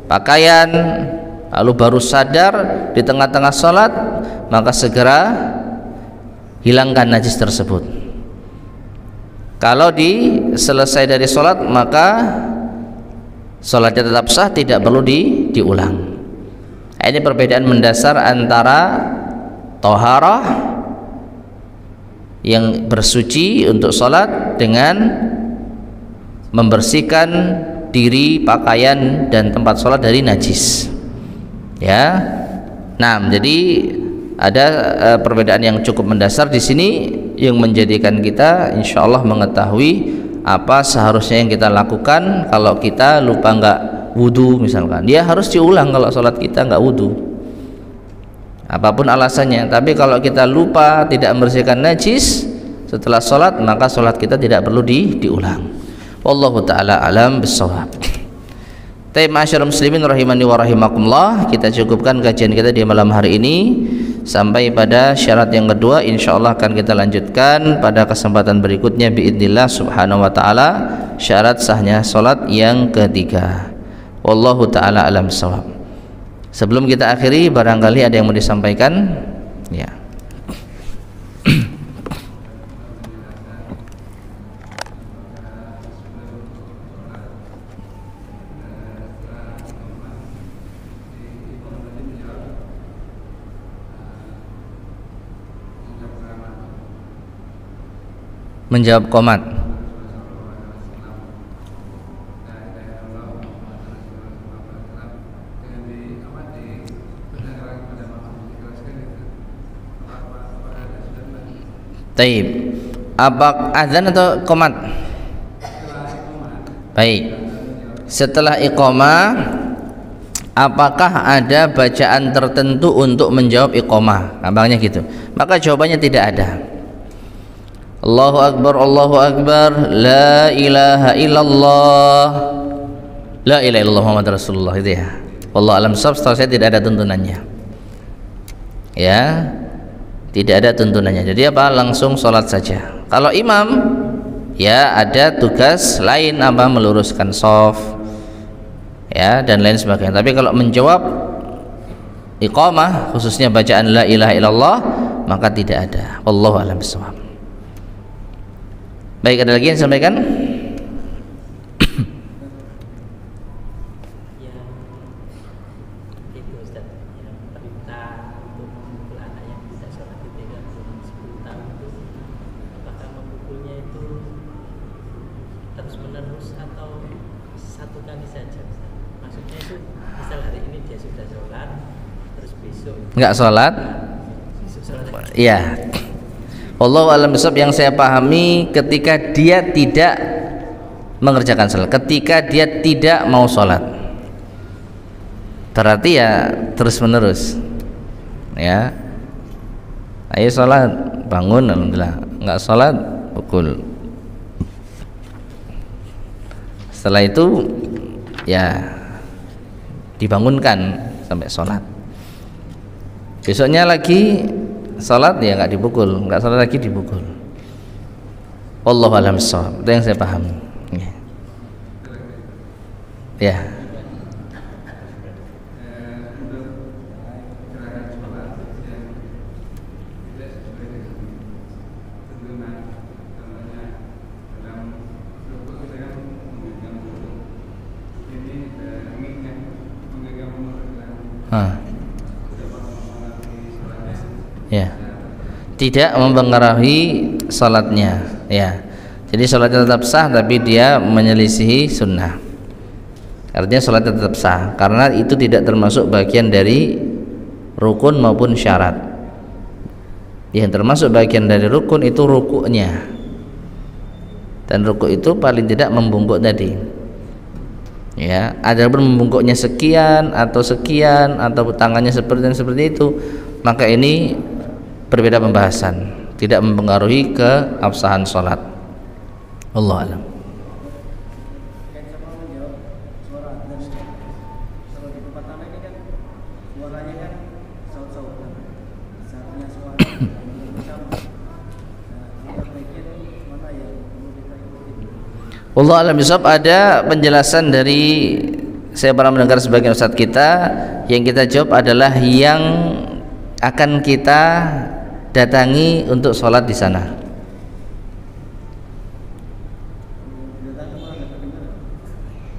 pakaian, lalu baru sadar di tengah-tengah sholat, maka segera hilangkan najis tersebut. Kalau selesai dari sholat, maka sholatnya tetap sah, tidak perlu diulang. Ini perbedaan mendasar antara toharah yang bersuci untuk sholat dengan membersihkan diri, pakaian dan tempat sholat dari najis. Ya, nah, jadi ada perbedaan yang cukup mendasar di sini yang menjadikan kita insya Allah mengetahui apa seharusnya yang kita lakukan kalau kita lupa nggak wudu misalkan. Dia harus diulang kalau sholat kita nggak wudu, apapun alasannya. Tapi kalau kita lupa tidak membersihkan najis setelah sholat, maka sholat kita tidak perlu diulang. Wallahu ta'ala alam bissawab. Ma'asyiral muslimin rahimani wa rahimakumullah, kita cukupkan kajian kita di malam hari ini sampai pada syarat yang kedua. Insyaallah akan kita lanjutkan pada kesempatan berikutnya biidznillah subhanahu wa ta'ala, syarat sahnya salat yang ketiga. Wallahu ta'ala alam bissawab. Sebelum kita akhiri, barangkali ada yang mau disampaikan? Ya. menjawab qomat. Taib. Apa azan atau qomat? Baik. Setelah iqamah, apakah ada bacaan tertentu untuk menjawab iqamah? Gampangnya gitu. Maka jawabannya tidak ada. Allahu Akbar, la ilaha illallah, la ilaha illallah Muhammad Rasulullah, itu ya. Wallahu alam shawab, setahu saya tidak ada tuntunannya. Ya, tidak ada tuntunannya. Jadi apa? Langsung sholat saja. Kalau imam, ya ada tugas lain, apa, meluruskan shaf, ya, dan lain sebagainya. Tapi kalau menjawab iqamah, khususnya bacaan la ilaha illallah, maka tidak ada. Wallahu a'lam bishawab. Baik, ada lagi yang disampaikan? Enggak sholat? Iya. Wallahu a'lam bishawab. Yang saya pahami, ketika dia tidak mengerjakan sholat, ketika dia tidak mau sholat, berarti ya terus menerus, ya. Ayo sholat, bangun, alhamdulillah. Enggak sholat, pukul. Setelah itu ya dibangunkan sampai sholat. Besoknya lagi sholat, ya nggak dipukul, nggak sholat lagi dipukul. Wallahu a'lam bishawab. Itu yang saya paham. Ya. Ya, tidak mempengaruhi salatnya, ya. Jadi salatnya tetap sah, tapi dia menyelisihi sunnah. Artinya salatnya tetap sah, karena itu tidak termasuk bagian dari rukun maupun syarat. Yang termasuk bagian dari rukun itu rukuknya, dan rukuk itu paling tidak membungkuk tadi. Ya, adapun membungkuknya sekian atau tangannya seperti itu, maka ini berbeda pembahasan, tidak mempengaruhi keabsahan sholat. Wallahu a'lam. Wallahu a'lam bishawab. Ada penjelasan dari saya pernah mendengar sebagian ustadz kita, yang kita jawab adalah yang akan kita datangi untuk sholat di sana.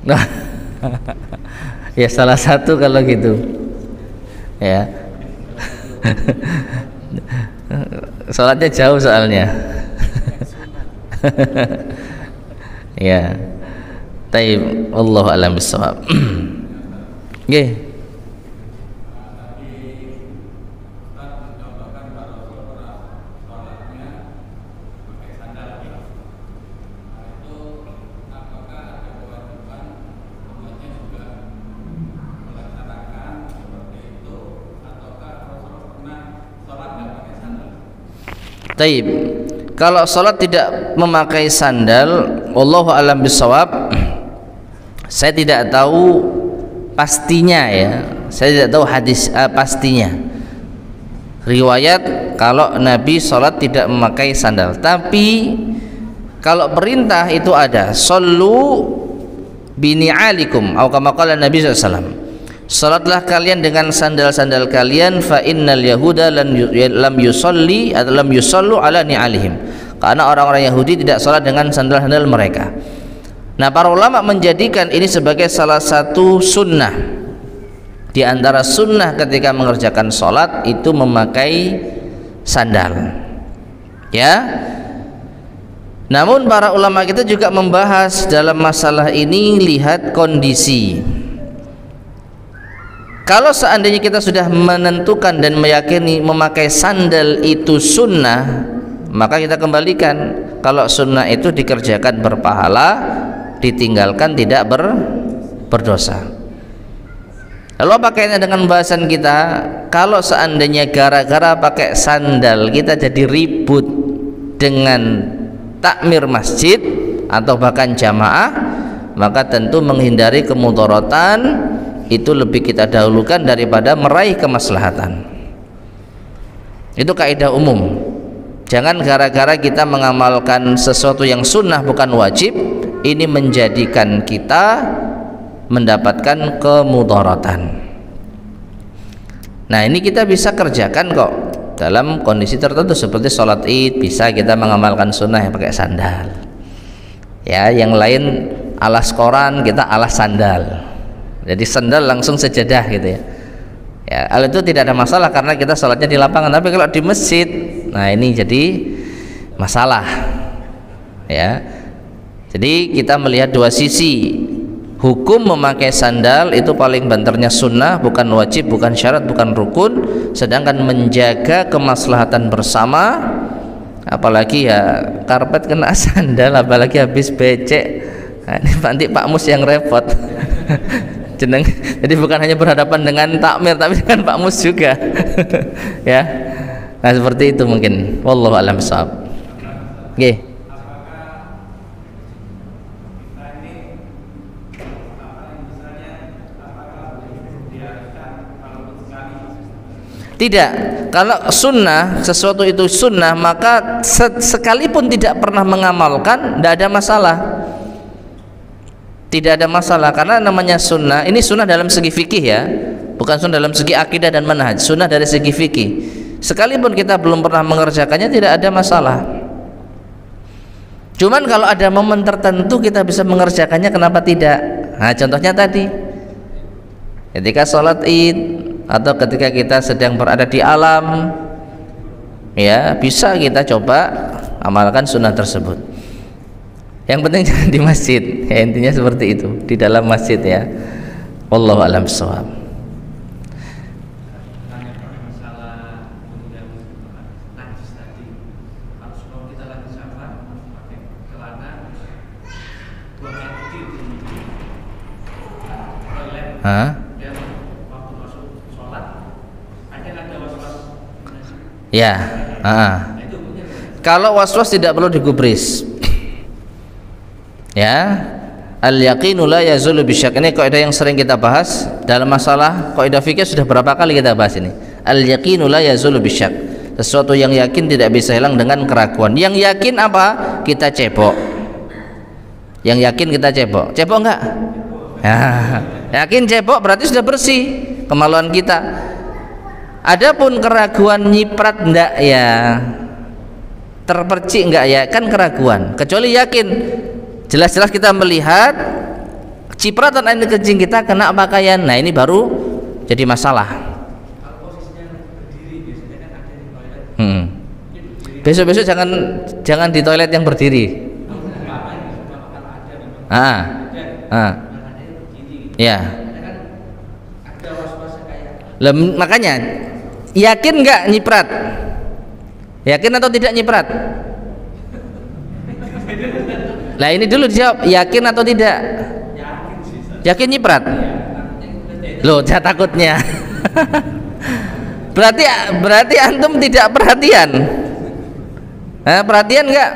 Nah, ya salah satu kalau gitu, ya. Sholatnya jauh soalnya. Ya. Taib, wallahu a'lam bishawab. Nggih. Taib. Kalau sholat tidak memakai sandal, wallahu a'lam bishawab, saya tidak tahu pastinya, ya. Saya tidak tahu hadis pastinya. Riwayat kalau Nabi sholat tidak memakai sandal, tapi kalau perintah itu ada, shollu bini'alikum, atau kama qala Nabi SAW, salatlah kalian dengan sandal-sandal kalian, fa innal yahuda lam yusalli atau lam yusallu ala ni'alihim, karena orang-orang Yahudi tidak salat dengan sandal-sandal mereka. Nah, para ulama menjadikan ini sebagai salah satu sunnah. Di antara sunnah ketika mengerjakan salat itu memakai sandal, ya. Namun para ulama kita juga membahas dalam masalah ini, lihat kondisi. Kalau seandainya kita sudah menentukan dan meyakini memakai sandal itu sunnah, maka kita kembalikan. Kalau sunnah itu dikerjakan berpahala, ditinggalkan tidak berdosa. Lalu apa kaitannya dengan bahasan kita? Kalau seandainya gara-gara pakai sandal kita jadi ribut dengan takmir masjid atau bahkan jamaah, maka tentu menghindari kemudaratan itu lebih kita dahulukan daripada meraih kemaslahatan. Itu kaidah umum. Jangan gara-gara kita mengamalkan sesuatu yang sunnah bukan wajib, ini menjadikan kita mendapatkan kemudaratan. Nah, ini kita bisa kerjakan kok dalam kondisi tertentu, seperti sholat id bisa kita mengamalkan sunnah yang pakai sandal. Ya, yang lain alas koran, kita alas sandal. Jadi sandal langsung sejadah gitu ya. Ya, hal itu tidak ada masalah karena kita sholatnya di lapangan. Tapi kalau di masjid, nah ini jadi masalah. Ya, jadi kita melihat dua sisi. Hukum memakai sandal itu paling banternya sunnah, bukan wajib, bukan syarat, bukan rukun. Sedangkan menjaga kemaslahatan bersama, apalagi ya karpet kena sandal, apalagi habis becek, nah, ini nanti Pak Mus yang repot. Jadi bukan hanya berhadapan dengan takmir, tapi dengan Pak Mus juga. Ya, nah seperti itu mungkin. Wallahu a'lam bishawab. Oke. Tidak, kalau sunnah, sesuatu itu sunnah, maka sekalipun tidak pernah mengamalkan, tidak ada masalah. Tidak ada masalah, karena namanya sunnah, ini sunnah dalam segi fikih ya, bukan sunnah dalam segi akidah dan manhaj, sunnah dari segi fikih. Sekalipun kita belum pernah mengerjakannya, tidak ada masalah. Cuman kalau ada momen tertentu kita bisa mengerjakannya, kenapa tidak? Nah, contohnya tadi, ketika sholat id, atau ketika kita sedang berada di alam, ya bisa kita coba amalkan sunnah tersebut. Yang penting jangan di masjid, ya, intinya seperti itu, di dalam masjid ya. Wallahu a'lam bishawab. Hah? Ya, kalau waswas tidak perlu digubris. Ya, al yaqinu la yazulu bisyak. Ini kaidah yang sering kita bahas dalam masalah kaidah fikih, sudah berapa kali kita bahas ini. Al yaqinu la yazulu bisyak. Sesuatu yang yakin tidak bisa hilang dengan keraguan. Yang yakin apa? Kita cebok. Yang yakin kita cebok. Cebok enggak? Ya, yakin cebok berarti sudah bersih kemaluan kita. Adapun keraguan nyiprat enggak ya, terpercik enggak ya, kan keraguan. Kecuali yakin, jelas-jelas kita melihat cipratan air kencing kita kena pakaian, nah ini baru jadi masalah. Besok-besok jangan di toilet yang berdiri. Ya. Makanya yakin nggak nyiprat? Yakin atau tidak nyiprat? Lah ini dulu dijawab, yakin atau tidak? Yakin nyiprat? Loh, saya takutnya. berarti antum tidak perhatian. Perhatian nggak?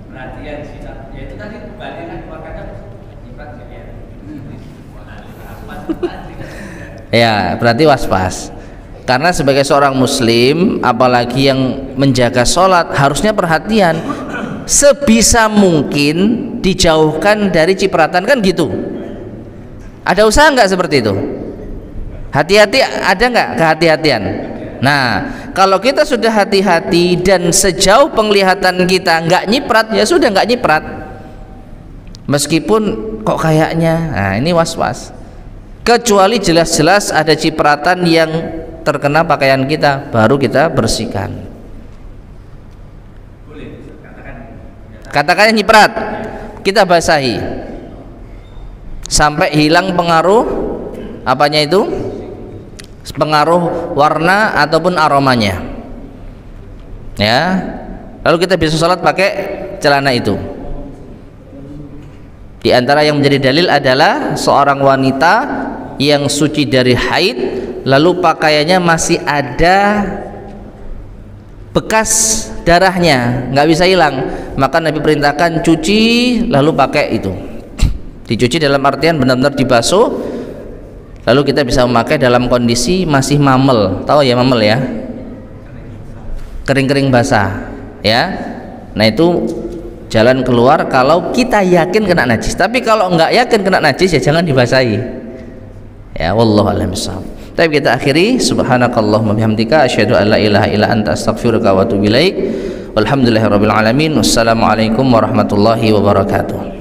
Perhatian sih. Ya itu tadi balikan keluarkannya nyiprat ya. Ya, berarti was-was. Karena sebagai seorang muslim, apalagi yang menjaga sholat, harusnya perhatian. Sebisa mungkin dijauhkan dari cipratan, kan gitu. Ada usaha nggak seperti itu? Hati-hati, ada nggak kehati-hatian? Nah, kalau kita sudah hati-hati dan sejauh penglihatan kita nggak nyiprat, ya sudah nggak nyiprat. Meskipun kok kayaknya, nah ini was-was. Kecuali jelas-jelas ada cipratan yang terkena pakaian kita, baru kita bersihkan. Boleh katakan katakannya nyiprat, kita basahi sampai hilang pengaruh apanya itu, pengaruh warna ataupun aromanya ya. Lalu kita bisa sholat pakai celana itu. Di antara yang menjadi dalil adalah seorang wanita yang suci dari haid lalu pakaiannya masih ada bekas darahnya, nggak bisa hilang, maka Nabi perintahkan cuci lalu pakai itu. Dicuci dalam artian benar-benar dibasuh, lalu kita bisa memakai dalam kondisi masih mamel, tahu ya mamel ya, kering-kering basah ya. Nah itu jalan keluar kalau kita yakin kena najis. Tapi kalau nggak yakin kena najis ya jangan dibasahi ya. Wallahu a'lam bishawab. Tapi kita akhiri, subhanakallahumma bihamdika asyhadu an la ilaha illa anta astaghfiruka wa atubu ilaik. Walhamdulillahirabbil alamin. Wassalamualaikum warahmatullahi wabarakatuh.